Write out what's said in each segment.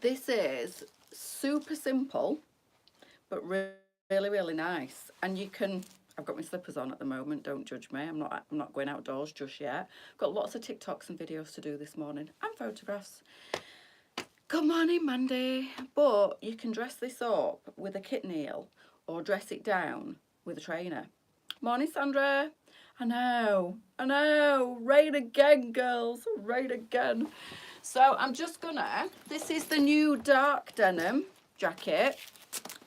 This is super simple, but really, really nice. And you can, I've got my slippers on at the moment, don't judge me. I'm not going outdoors just yet. I've got lots of TikToks and videos to do this morning and photographs. Good morning, Mandy. But you can dress this up with a kit kneel or dress it down with a trainer. Morning, Sandra. I know. Rain again, girls. Rain again. So I'm just gonna, this is the new dark denim jacket.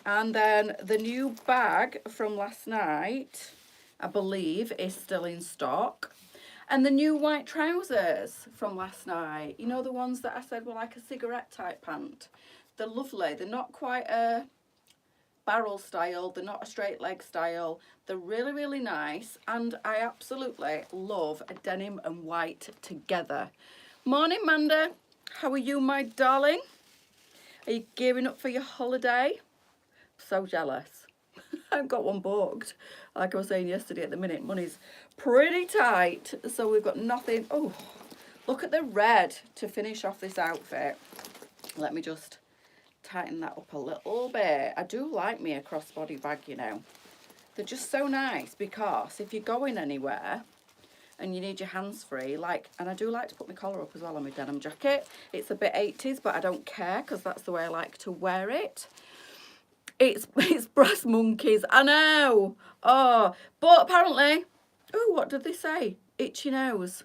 And then the new bag from last night, I believe, is still in stock. And the new white trousers from last night, you know, the ones that I said were like a cigarette type pant. They're lovely. They're not quite a barrel style. They're not a straight leg style. They're really, really nice. And I absolutely love a denim and white together. Morning, Manda. How are you, my darling? Are you gearing up for your holiday? So jealous. I've got one booked. Like I was saying yesterday, at the minute, money's pretty tight. So we've got nothing. Oh, look at the red to finish off this outfit. Let me just tighten that up a little bit. I do like me a crossbody bag, you know. They're just so nice because if you're going anywhere and you need your hands free, like, and I do like to put my collar up as well on my denim jacket. It's a bit 80s, but I don't care because that's the way I like to wear it. It's brass monkeys, I know. Oh, but apparently, oh, what did they say? Itchy nose.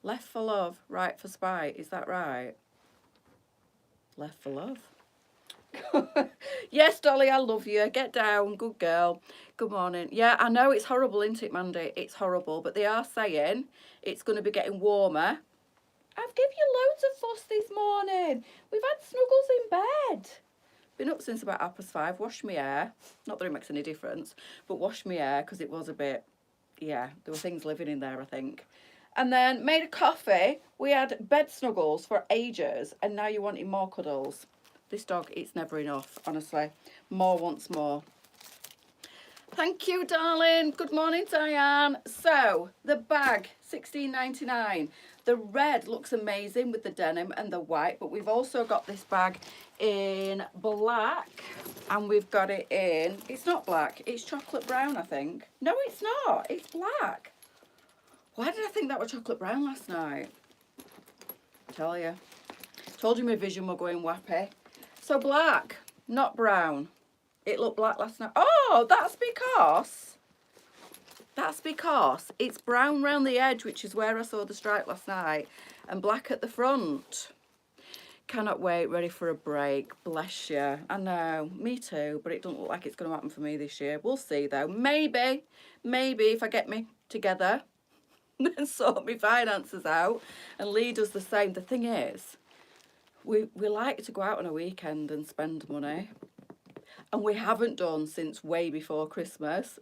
Left for love, right for spite. Is that right? Left for love. Yes, Dolly, I love you. Get down, good girl. Good morning. Yeah, I know it's horrible, isn't it, Mandy? It's horrible, but they are saying it's going to be getting warmer. I've given you loads of fuss this morning. We've had snuggles in bed. Been up since about 5:30, washed my hair. Not that it makes any difference, but washed my hair because it was a bit, yeah, there were things living in there, I think. And then made a coffee. We had bed snuggles for ages, and now you're wanting more cuddles. This dog, it's never enough, honestly. More wants more. Thank you, darling. Good morning, Diane. So, the bag, $16.99. The red looks amazing with the denim and the white, but we've also got this bag in black, and we've got it in, it's not black, it's chocolate brown, I think. No, it's not. It's black. Why did I think that was chocolate brown last night? Tell you. Told you my vision were going wappy. So black, not brown. It looked black last night. Oh, that's because it's brown round the edge, which is where I saw the stripe last night, and black at the front. Cannot wait, ready for a break. Bless you. I know, me too, but it doesn't look like it's going to happen for me this year. We'll see though. Maybe if I get me together and sort my finances out, and Lee does the same. The thing is, we like to go out on a weekend and spend money, and we haven't done since way before Christmas,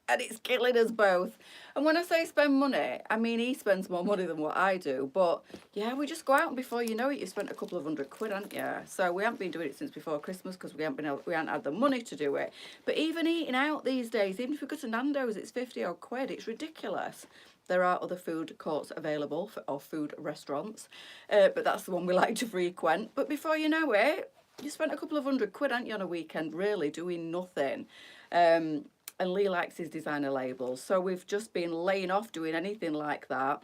and it's killing us both. And when I say spend money, I mean he spends more money than what I do, but yeah, we just go out, and before you know it, you spent a couple of £100, haven't you? So we haven't been doing it since before Christmas because we haven't had the money to do it. But even eating out these days, even if we go to Nando's, it's 50 odd quid. It's ridiculous. There are other food courts available or food restaurants, but that's the one we like to frequent. But before you know it, you spent a couple of £100, haven't you, on a weekend, really doing nothing. And Lee likes his designer labels, so we've just been laying off doing anything like that.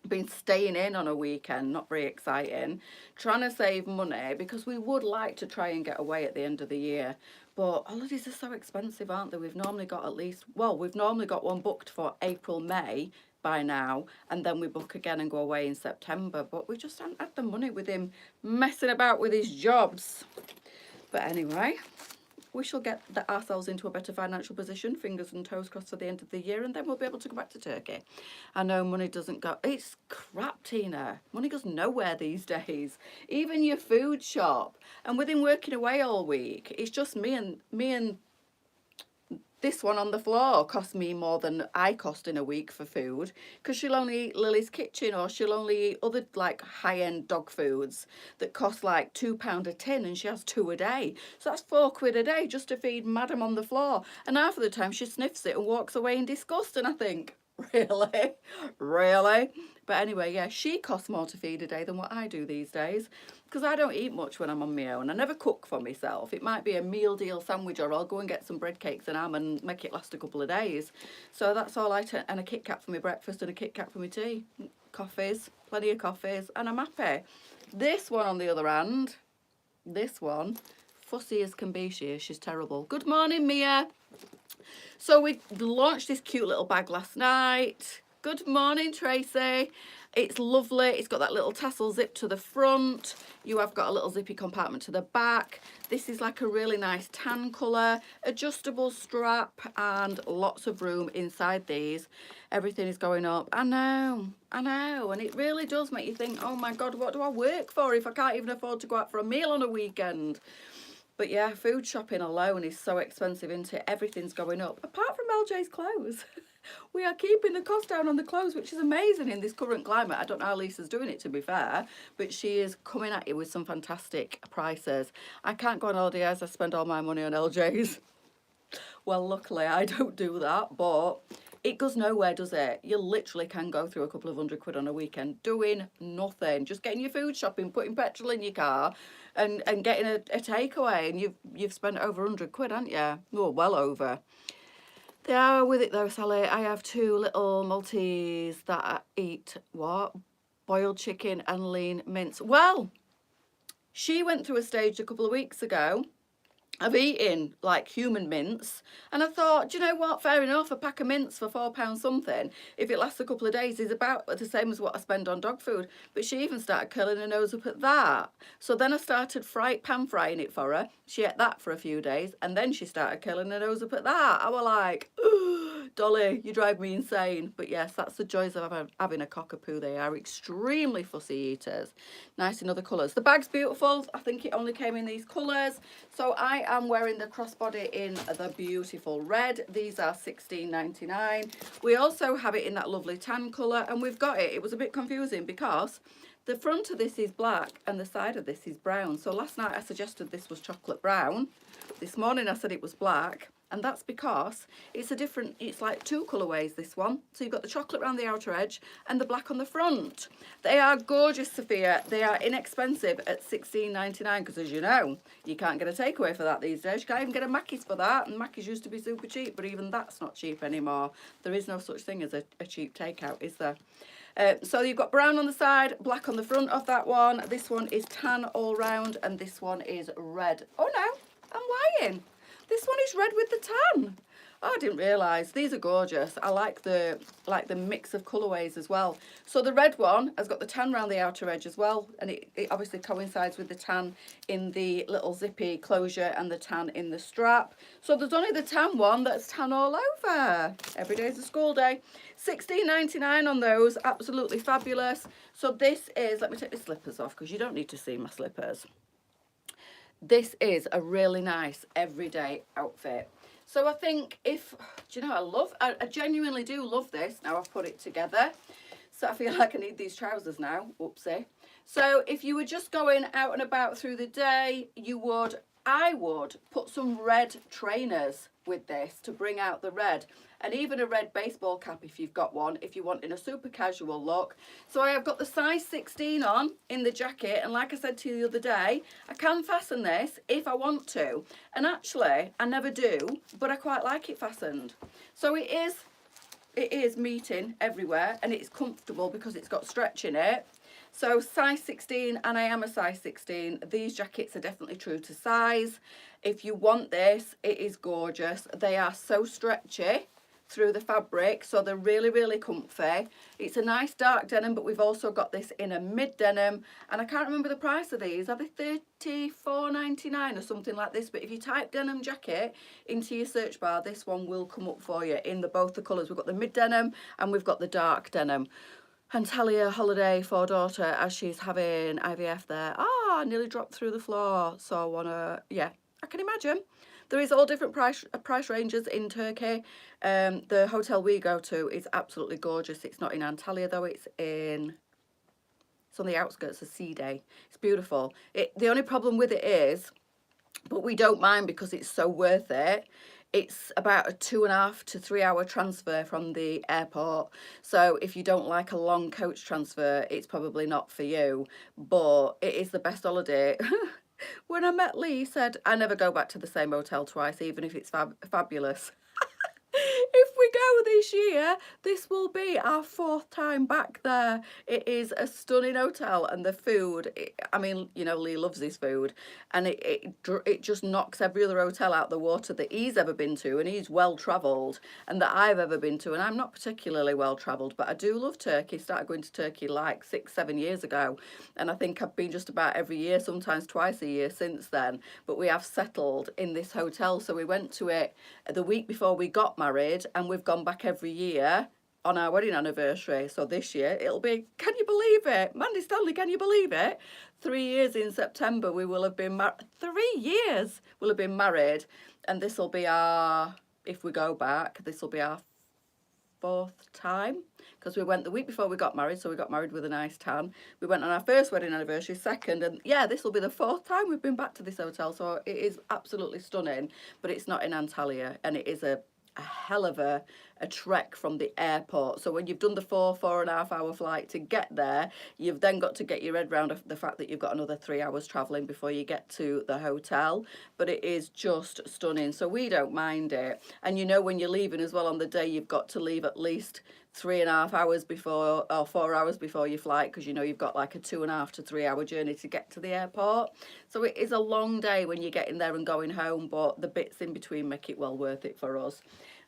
Been staying in on a weekend, not very exciting, trying to save money because we would like to try and get away at the end of the year. But holidays are so expensive, aren't they? We've normally got we've normally got one booked for April, May by now, and then we book again and go away in September. But we just haven't had the money with him messing about with his jobs. But anyway, we shall get ourselves into a better financial position, fingers and toes crossed, for the end of the year, and then we'll be able to go back to Turkey. I know money doesn't go, it's crap, Tina. Money goes nowhere these days. Even your food shop. And with him working away all week, it's just me and this one on the floor cost me more than I cost in a week for food, because she'll only eat Lily's Kitchen, or she'll only eat other like high-end dog foods that cost like £2 a tin, and she has 2 a day. So that's £4 a day just to feed Madam on the floor. And half of the time she sniffs it and walks away in disgust, and I think, really? But anyway, yeah, she costs more to feed a day than what I do these days. because I don't eat much when I'm on my own. I never cook for myself. It might be a meal deal sandwich, or I'll go and get some bread cakes and ham and make it last a couple of days. So that's all I take, and a Kit Kat for my breakfast and a Kit Kat for my tea. Coffees, plenty of coffees, and I'm happy. This one, on the other hand, this one, fussy as can be, she is. She's terrible. Good morning, Mia. So we launched this cute little bag last night. Good morning, Tracy. It's lovely. It's got that little tassel zip to the front. You have got a little zippy compartment to the back. This is like a really nice tan colour, adjustable strap, and lots of room inside these. Everything is going up. I know. And it really does make you think, oh my God, what do I work for if I can't even afford to go out for a meal on a weekend? But yeah, food shopping alone is so expensive, isn't it? Everything's going up, apart from LJ's clothes. We are keeping the cost down on the clothes, which is amazing in this current climate. I don't know how Lisa's doing it, to be fair, but she is coming at you with some fantastic prices. I can't go on holiday as I spend all my money on LJ's. Well, luckily I don't do that, but it goes nowhere, does it? You literally can go through a couple of £100 on a weekend doing nothing, just getting your food shopping, putting petrol in your car, and getting a takeaway, and you've spent over £100, haven't you? Oh, well over. They are with it though, Sally. I have two little Maltese that eat what? Boiled chicken and lean mince. Well, she went through a stage a couple of weeks ago of eating like human mince, and I thought, do you know what, fair enough, a pack of mince for £4 something, if it lasts a couple of days, is about the same as what I spend on dog food. But she even started curling her nose up at that. So then I started pan frying it for her. She ate that for a few days, and then she started curling her nose up at that. I was like, Dolly, you drive me insane. But yes, that's the joys of having a cockapoo. They are extremely fussy eaters. Nice in other colours. The bag's beautiful. I think it only came in these colours. So I am wearing the crossbody in the beautiful red. These are $16.99. We also have it in that lovely tan colour, and we've got it. It was a bit confusing because the front of this is black and the side of this is brown. So last night I suggested this was chocolate brown. This morning I said it was black. And that's because it's like two colourways, this one. So you've got the chocolate around the outer edge and the black on the front. They are gorgeous, Sophia. They are inexpensive at $16.99 because, as you know, you can't get a takeaway for that these days. You can't even get a Mackey's for that. And Mackey's used to be super cheap, but even that's not cheap anymore. There is no such thing as a cheap takeout, is there? So you've got brown on the side, black on the front of that one. This one is tan all round, and this one is red. Oh no, I'm lying. This one is red with the tan. Oh, I didn't realise. These are gorgeous. I like the mix of colourways as well. So the red one has got the tan around the outer edge as well, and it obviously coincides with the tan in the little zippy closure and the tan in the strap. So there's only the tan one that's tan all over. Every day's a school day. $16.99 on those. Absolutely fabulous. So this is, let me take the slippers off because you don't need to see my slippers. This is a really nice everyday outfit. So I think do you know, I genuinely do love this. Now I've put it together. So I feel like I need these trousers now. Oopsie. So if you were just going out and about through the day, I would put some red trainers with this to bring out the red, and even a red baseball cap if you've got one, if you want in a super casual look. So I have got the size 16 on in the jacket, and like I said to you the other day, I can fasten this if I want to, and actually I never do, but I quite like it fastened. So it is meeting everywhere, and it's comfortable because it's got stretch in it. So size 16, and I am a size 16. These jackets are definitely true to size. If you want this, it is gorgeous. They are so stretchy through the fabric, so they're really, really comfy. It's a nice dark denim, but we've also got this in a mid denim, and I can't remember the price of these. Are they $34.99 or something like this? But if you type denim jacket into your search bar, this one will come up for you in both the colours. We've got the mid denim and we've got the dark denim. And Talia holiday for daughter as she's having IVF there. I nearly dropped through the floor. So I want to, yeah, I can imagine. There is all different price ranges in Turkey. The hotel we go to is absolutely gorgeous. It's not in Antalya though, it's on the outskirts of Side. It's beautiful. The only problem with it is, but we don't mind because it's so worth it, It's about a 2.5 to 3 hour transfer from the airport. So if you don't like a long coach transfer, it's probably not for you. But it is the best holiday. When I met Lee, he said, I never go back to the same hotel twice, even if it's fabulous. If we go this year, this will be our 4th time back there. It is a stunning hotel, and the food, I mean, you know, Lee loves his food, and it just knocks every other hotel out the water that he's ever been to, and he's well travelled, and that I've ever been to, and I'm not particularly well travelled, but I do love Turkey. Started going to Turkey like 6-7 years ago, and I think I've been just about every year, sometimes twice a year since then. But we have settled in this hotel, so we went to it the week before we got married, and we've gone back every year on our wedding anniversary. So this year it'll be, can you believe it, Mandy Stanley, can you believe it, 3 years in September we will have been married. 3 years we'll have been married, and this will be our, if we go back, this will be our 4th time, because we went the week before we got married, so we got married with a nice tan. We went on our first wedding anniversary, 2nd, and yeah, this will be the 4th time we've been back to this hotel. So it is absolutely stunning, but it's not in Antalya, and it is a hell of a trek from the airport. So when you've done the 4.5 hour flight to get there, you've then got to get your head around the fact that you've got another 3 hours travelling before you get to the hotel. But it is just stunning, so we don't mind it. And you know, when you're leaving as well on the day, you've got to leave at least 3.5 hours before, or 4 hours before your flight, because you know you've got like a 2.5 to 3 hour journey to get to the airport. So it is a long day when you're getting there and going home, but the bits in between make it well worth it for us.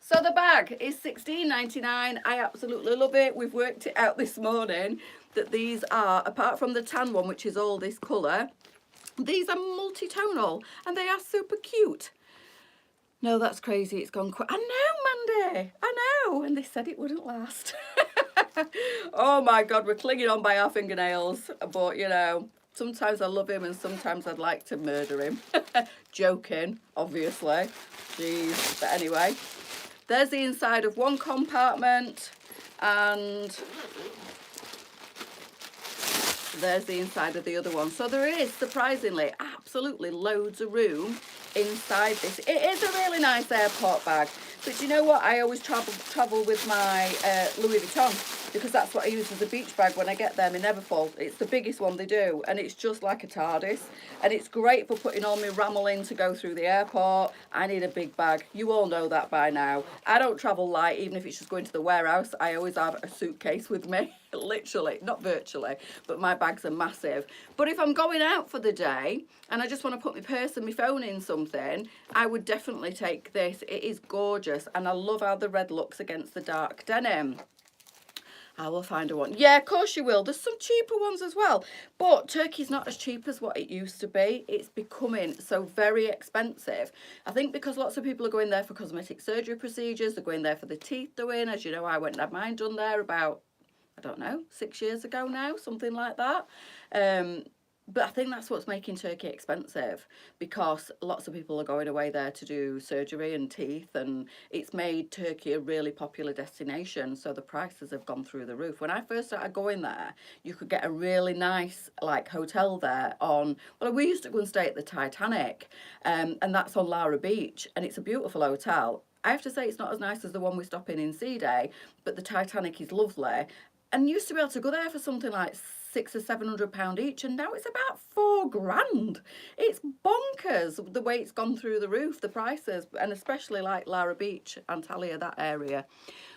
So the bag is £16.99. I absolutely love it. We've worked it out this morning that these are, apart from the tan one, which is all this colour, these are multi-tonal, and they are super cute. No, that's crazy. It's gone quick. I know, Mandy. I know. And they said it wouldn't last. Oh my God, we're clinging on by our fingernails. But, you know, sometimes I love him and sometimes I'd like to murder him. Joking, obviously. Jeez. But anyway, there's the inside of one compartment, and there's the inside of the other one. So there is, surprisingly, absolutely loads of room inside this. It is a really nice airport bag. But you know what? I always travel with my Louis Vuitton, because that's what I use as a beach bag when I get there. My Neverfull. It's the biggest one they do, and it's just like a TARDIS, and it's great for putting all my rammel in to go through the airport. I need a big bag. You all know that by now. I don't travel light, even if it's just going to the warehouse. I always have a suitcase with me. Literally, not virtually, but my bags are massive. But if I'm going out for the day and I just want to put my purse and my phone in something, I would definitely take this. It is gorgeous, and I love how the red looks against the dark denim. I will find a one. Yeah, of course you will. There's some cheaper ones as well, but Turkey's not as cheap as what it used to be. It's becoming so very expensive. I think because lots of people are going there for cosmetic surgery procedures. They're going there for the teeth doing. As you know, I went and had mine done there about, I don't know, 6 years ago now, something like that. But I think that's what's making Turkey expensive, because lots of people are going away there to do surgery and teeth, and it's made Turkey a really popular destination, so the prices have gone through the roof. When I first started going there, you could get a really nice like hotel there on, well, we used to go and stay at the Titanic, and that's on Lara Beach, and it's a beautiful hotel. I have to say it's not as nice as the one we stop in Sea Day, but the Titanic is lovely, and used to be able to go there for something like £600 or £700 each, and now it's about £4,000. It's bonkers the way it's gone through the roof, the prices, and especially like Lara Beach, Antalya, that area.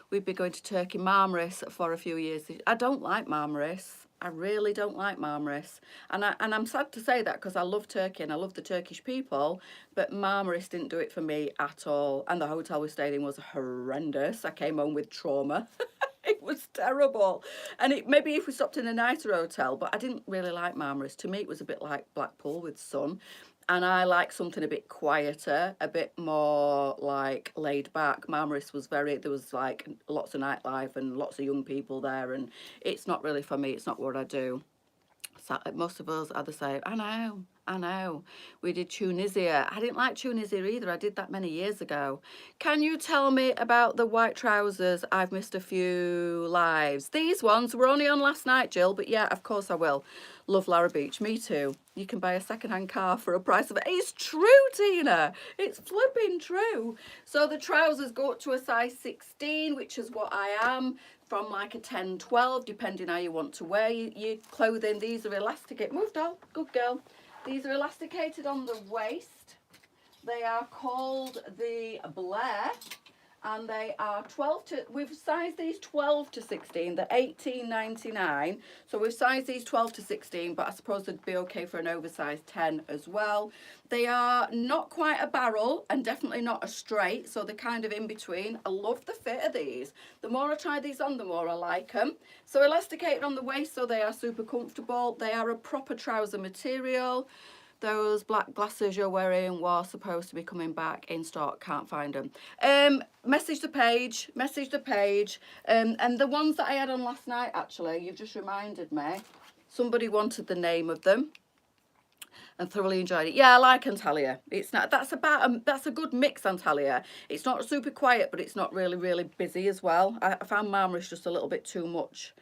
We've been going to Turkey, Marmaris, for a few years. I don't like Marmaris. I really don't like Marmaris, and I'm sad to say that, because I love Turkey and I love the Turkish people, but Marmaris didn't do it for me at all, and the hotel we stayed in was horrendous. I came home with trauma. It was terrible. And maybe if we stopped in a nicer hotel, but I didn't really like Marmaris. To me, it was a bit like Blackpool with sun. And I like something a bit quieter, a bit more like laid back. Marmaris was there was like lots of nightlife and lots of young people there. And it's not really for me. It's not what I do. So most of us are the same. I know. I know. We did Tunisia. I didn't like Tunisia either. I did that many years ago. Can you tell me about the white trousers? I've missed a few lives. These ones were only on last night, Jill, but yeah, of course I will. Love Lara Beach. Me too. You can buy a second-hand car for a price of... It's true, Tina. It's flipping true. So the trousers go up to a size 16, which is what I am, from like a 10, 12, depending how you want to wear your clothing. These are elasticated. Move, doll. Good girl. These are elasticated on the waist. They are called the Blair, and they are 12 to, we've sized these 12 to 16, they're 18.99. So we've sized these 12 to 16, but I suppose they'd be okay for an oversized 10 as well. They are not quite a barrel and definitely not a straight, so they're kind of in between. I love the fit of these. The more I try these on, the more I like them. So elasticated on the waist, so they are super comfortable. They are a proper trouser material. Those black glasses you're wearing were supposed to be coming back in stock. Can't find them. Message the page. And the ones that I had on last night, actually, you've just reminded me. Somebody wanted the name of them and thoroughly enjoyed it. Yeah, I like Antalya. It's not, that's a good mix, Antalya. It's not super quiet, but it's not really busy as well. I found Marmara's just a little bit too much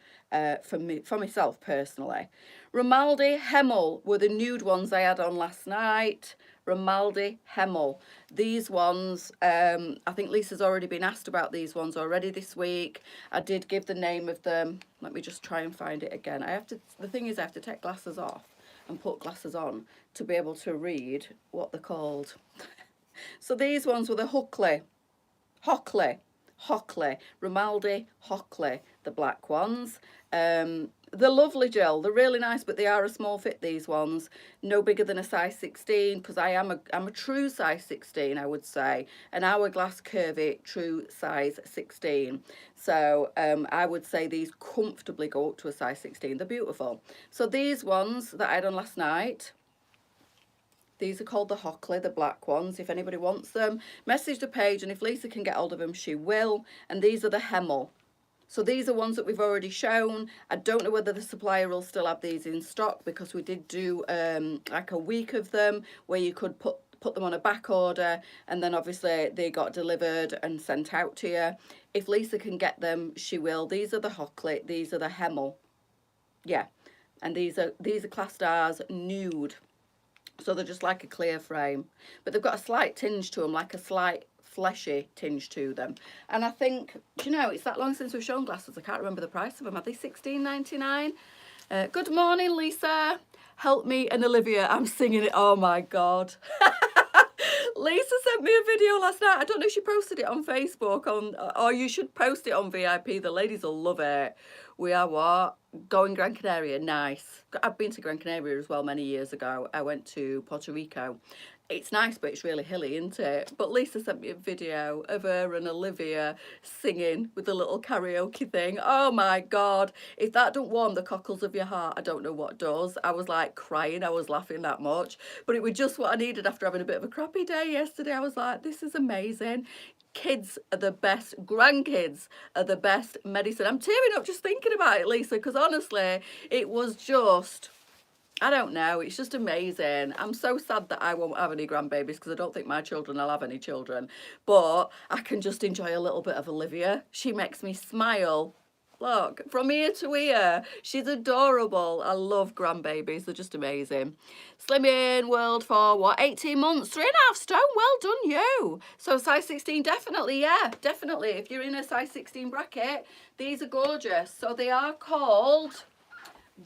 for myself personally. Romaldi Hemel were the nude ones I had on last night. Romaldi Hemel. These ones, I think Lisa's already been asked about these ones already this week. I did give the name of them. Let me just try and find it again. The thing is I have to take glasses off and put glasses on to be able to read what they're called. So these ones were the Hockley, Romaldi Hockley, the black ones. They're lovely, Jill. They're really nice, but they are a small fit, these ones. No bigger than a size 16, because I'm a true size 16, I would say. An hourglass curvy true size 16. So I would say these comfortably go up to a size 16. They're beautiful. So these ones that I had on last night, these are called the Hockley, the black ones. If anybody wants them, message the page, and if Lisa can get hold of them, she will. And these are the Hemel. So these are ones that we've already shown. I don't know whether the supplier will still have these in stock, because we did do like a week of them where you could put them on a back order, and then obviously they got delivered and sent out to you. If Lisa can get them, she will. These are the Hockley, these are the Hemel. Yeah, and these are classed as nude. So they're just like a clear frame, but they've got a slight tinge to them, like a slight fleshy tinge to them. And I think, do you know, it's that long since we've shown glasses, I can't remember the price of them. Are they $16.99? Good morning, Lisa. Help me and Olivia. I'm singing it. Oh my God. Lisa sent me a video last night. I don't know if she posted it on Facebook, or you should post it on VIP. The ladies will love it. We are what? Going Gran Canaria. Nice. I've been to Gran Canaria as well many years ago. I went to Puerto Rico. It's nice, but it's really hilly, isn't it? But Lisa sent me a video of her and Olivia singing with the little karaoke thing. Oh my God. If that don't warm the cockles of your heart, I don't know what does. I was like crying. I was laughing that much. But it was just what I needed after having a bit of a crappy day yesterday. I was like, this is amazing. Kids are the best. Grandkids are the best medicine. I'm tearing up just thinking about it, Lisa, because honestly, it was just... I don't know, it's just amazing. I'm so sad that I won't have any grandbabies, because I don't think my children will have any children. But I can just enjoy a little bit of Olivia. She makes me smile. Look, from ear to ear. She's adorable. I love grandbabies. They're just amazing. Slimming World for what? 18 months. 3.5 stone. Well done, you. So size 16, definitely. Yeah, definitely. If you're in a size 16 bracket, these are gorgeous. So they are called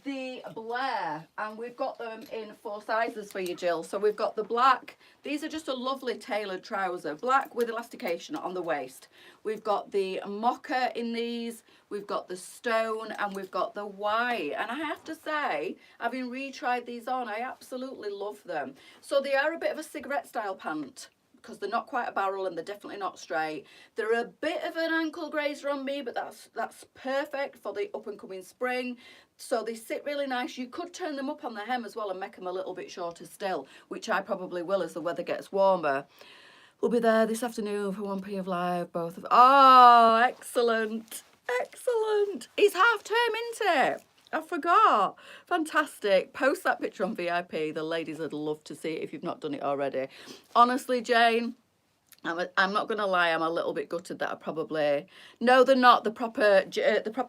the Blair, and we've got them in 4 sizes for you, Jill. So we've got the black. These are just a lovely tailored trouser, black with elastication on the waist. We've got the mocha in these, we've got the stone, and we've got the white. And I have to say, having retried these on, I absolutely love them. So they are a bit of a cigarette style pant, because they're not quite a barrel and they're definitely not straight. They're a bit of an ankle grazer on me, but that's perfect for the up and coming spring. So they sit really nice. You could turn them up on the hem as well and make them a little bit shorter still, which I probably will as the weather gets warmer. We'll be there this afternoon for 1p of live, both of... Oh, excellent. Excellent. It's half term, isn't it? I forgot. Fantastic. Post that picture on VIP. The ladies would love to see it if you've not done it already. Honestly, Jane, I'm not going to lie, I'm a little bit gutted that I probably... No, they're not the proper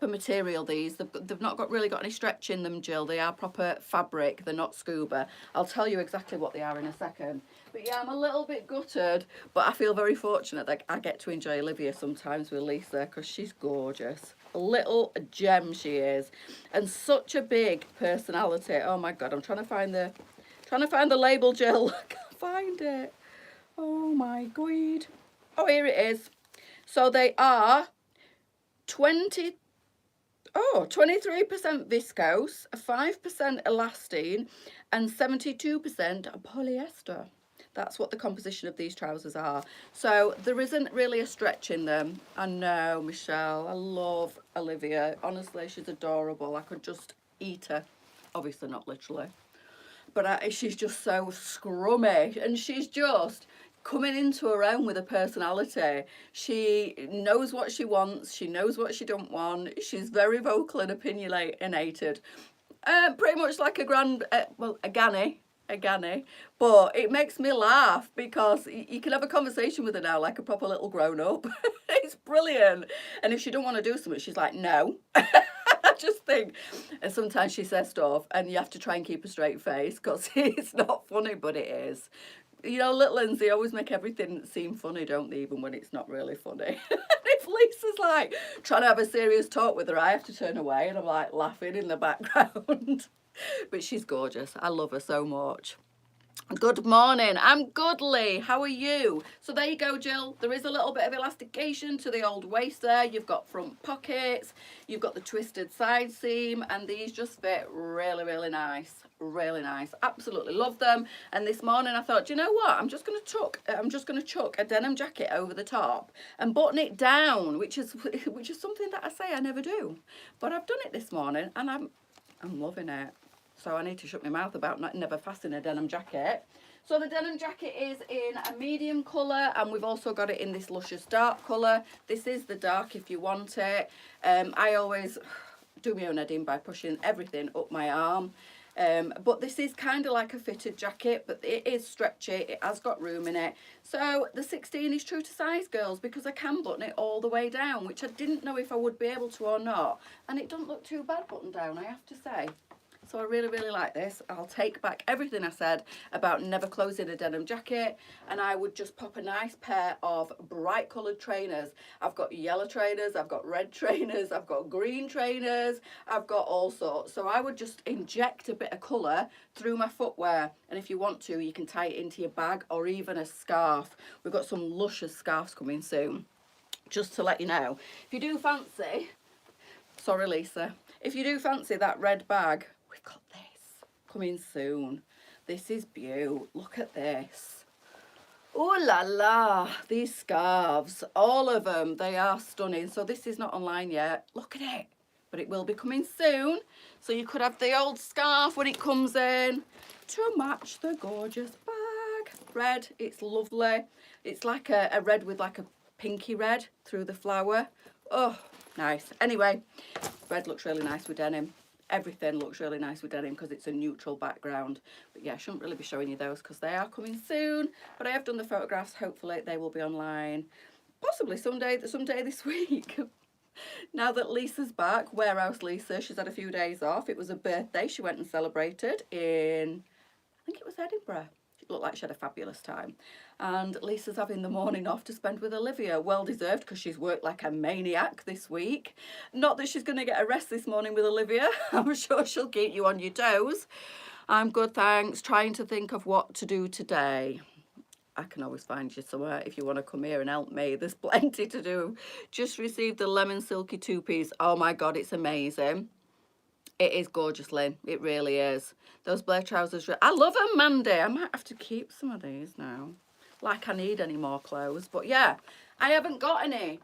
material, these. They've not really got any stretch in them, Jill. They are proper fabric. They're not scuba. I'll tell you exactly what they are in a second. But yeah, I'm a little bit gutted, but I feel very fortunate that I get to enjoy Olivia sometimes with Lisa because she's gorgeous. A little gem she is. And such a big personality. Oh my God, I'm trying to find the label, Jill. I can't find it. Oh my God. Oh, here it is. So they are 23% viscose, 5% elastine, and 72% polyester. That's what the composition of these trousers are. So there isn't really a stretch in them. I know, Michelle. I love Olivia. Honestly, she's adorable. I could just eat her. Obviously not literally. But she's just so scrummy. And she's just coming into her own with a personality. She knows what she wants. She knows what she don't want. She's very vocal and opinionated. Pretty much like a Granny. But it makes me laugh because you can have a conversation with her now like a proper little grown-up. It's brilliant. And if she don't want to do something, she's like, no. I just think, and sometimes she says stuff and you have to try and keep a straight face because it's not funny, but it is. You know, little ones, they always make everything seem funny, don't they, even when it's not really funny. If Lisa's like trying to have a serious talk with her, I have to turn away and I'm like laughing in the background. But she's gorgeous. I love her so much. Good morning. I'm good, Lee. How are you? So there you go, Jill. There is a little bit of elastication to the old waist there. You've got front pockets. You've got the twisted side seam. And these just fit really, really nice. Really nice. Absolutely love them. And this morning I thought, do you know what? I'm just going to chuck a denim jacket over the top and button it down, which is something that I say I never do. But I've done it this morning and I'm loving it. So I need to shut my mouth about never fastening a denim jacket. So the denim jacket is in a medium colour and we've also got it in this luscious dark colour. This is the dark if you want it. I always do my own heading by pushing everything up my arm. But this is kind of like a fitted jacket, but it is stretchy. It has got room in it. So the 16 is true to size, girls, because I can button it all the way down, which I didn't know if I would be able to or not. And it doesn't look too bad buttoned down, I have to say. So I really, really like this. I'll take back everything I said about never closing a denim jacket, and I would just pop a nice pair of bright coloured trainers. I've got yellow trainers, I've got red trainers, I've got green trainers, I've got all sorts. So I would just inject a bit of colour through my footwear, and if you want to, you can tie it into your bag or even a scarf. We've got some luscious scarves coming soon. Just to let you know, if you do fancy, sorry Lisa, if you do fancy that red bag, we've got this coming soon. This is beautiful. Look at this. Oh la la, these scarves, all of them, they are stunning. So this is not online yet. Look at it. But it will be coming soon. So you could have the old scarf when it comes in to match the gorgeous bag. Red, it's lovely. It's like a red with like a pinky red through the flower. Oh, nice. Anyway, red looks really nice with denim. Everything looks really nice with denim because it's a neutral background. But yeah, I shouldn't really be showing you those because they are coming soon. But I have done the photographs. Hopefully they will be online. Possibly someday this week. Now that Lisa's back, Warehouse Lisa, she's had a few days off. It was her birthday. She went and celebrated in, I think it was Edinburgh. It looked like she had a fabulous time. And Lisa's having the morning off to spend with Olivia. Well deserved because she's worked like a maniac this week. Not that she's going to get a rest this morning with Olivia. I'm sure she'll keep you on your toes. I'm good, thanks. Trying to think of what to do today. I can always find you somewhere if you want to come here and help me. There's plenty to do. Just received the lemon silky two-piece. Oh my God, it's amazing. It is gorgeous, Lynn. It really is. Those Blair trousers, I love them, Mandy. I might have to keep some of these now. Like I need any more clothes. But yeah, I haven't got any.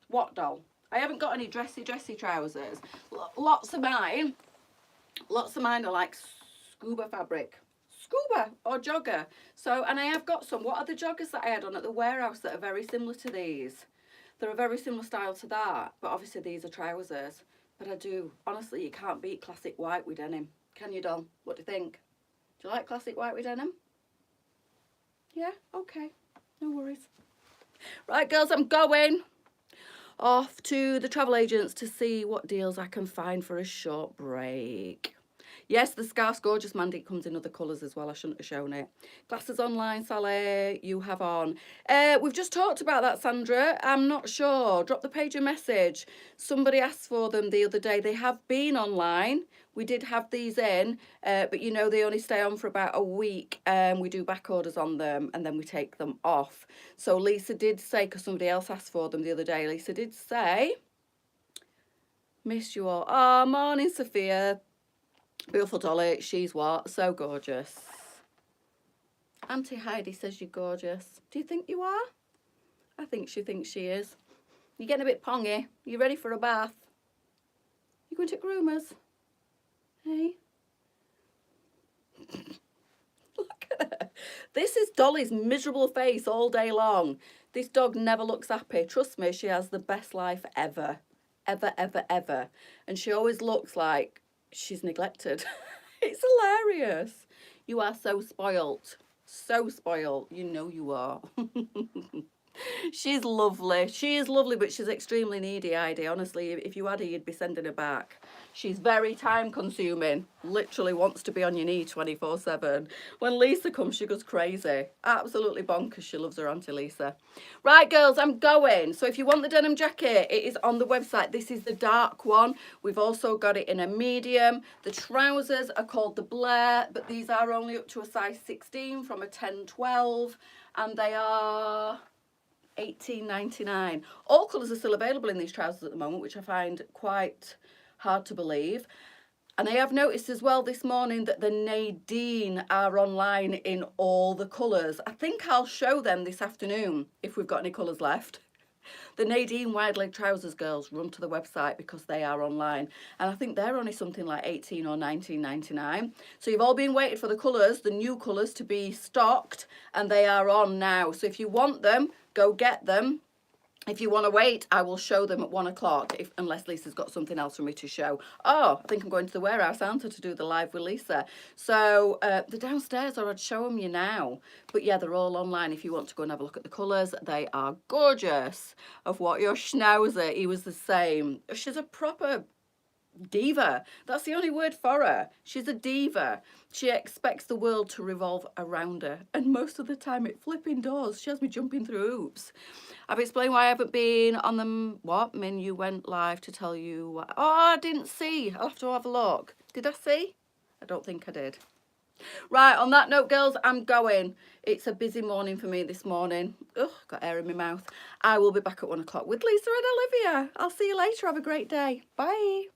What, doll? I haven't got any dressy trousers. Lots of mine are like scuba fabric. Scuba or jogger. So, and I have got some. What are the joggers that I had on at the warehouse that are very similar to these? They're a very similar style to that. But obviously these are trousers. But I do. Honestly, you can't beat classic white with denim. Can you, Don? What do you think? Do you like classic white with denim? Yeah? Okay. No worries. Right, girls, I'm going off to the travel agents to see what deals I can find for a short break. Yes, the scarf's gorgeous, Mandy. It comes in other colours as well. I shouldn't have shown it. Glasses online, Sally, you have on. We've just talked about that, Sandra. I'm not sure. Drop the page a message. Somebody asked for them the other day. They have been online. We did have these in, but you know they only stay on for about a week. We do back orders on them and then we take them off. So Lisa did say, because somebody else asked for them the other day, Lisa did say, missed you all. Oh, morning, Sophia. Beautiful Dolly, she's what? So gorgeous. Auntie Heidi says you're gorgeous. Do you think you are? I think she thinks she is. You're getting a bit pongy. You ready for a bath? You going to groomers? Hey? Look at her. This is Dolly's miserable face all day long. This dog never looks happy. Trust me, she has the best life ever. Ever, ever, ever. And she always looks like she's neglected. It's hilarious. You are so spoilt. So spoilt. You know you are. She's lovely. She is lovely, but she's extremely needy, Heidi. Honestly, if you had her, you'd be sending her back. She's very time consuming. Literally wants to be on your knee 24/7. When Lisa comes, she goes crazy. Absolutely bonkers. She loves her Auntie Lisa. Right, girls, I'm going. So if you want the denim jacket, it is on the website. This is the dark one. We've also got it in a medium. The trousers are called the Blair, but these are only up to a size 16 from a 10-12, and they are $18.99. All colours are still available in these trousers at the moment, which I find quite hard to believe. And I have noticed as well this morning that the Nadine are online in all the colours. I think I'll show them this afternoon if we've got any colours left. The Nadine wide leg trousers, girls, run to the website because they are online. And I think they're only something like $18 or $19.99. So you've all been waiting for the colours, the new colours to be stocked, and they are on now. So if you want them, go get them. If you want to wait, I will show them at 1 o'clock, unless Lisa's got something else for me to show. Oh, I think I'm going to the warehouse, aren't I, to do the live with Lisa. So the downstairs, or I'd show them you now. But yeah, they're all online if you want to go and have a look at the colours. They are gorgeous. Of what your schnauzer, he was the same. She's a proper diva. That's the only word for her. She's a diva. She expects the world to revolve around her, and most of the time it flipping does. She has me jumping through hoops. I've explained why I haven't been on the what Min, you went live to tell you what. Oh, I didn't see. I'll have to have a look. Did I see? I don't think I did. Right, on that note, girls, I'm going. It's a busy morning for me this morning. Ugh, got air in my mouth. I will be back at 1 o'clock with Lisa and Olivia. I'll see you later. Have a great day. Bye.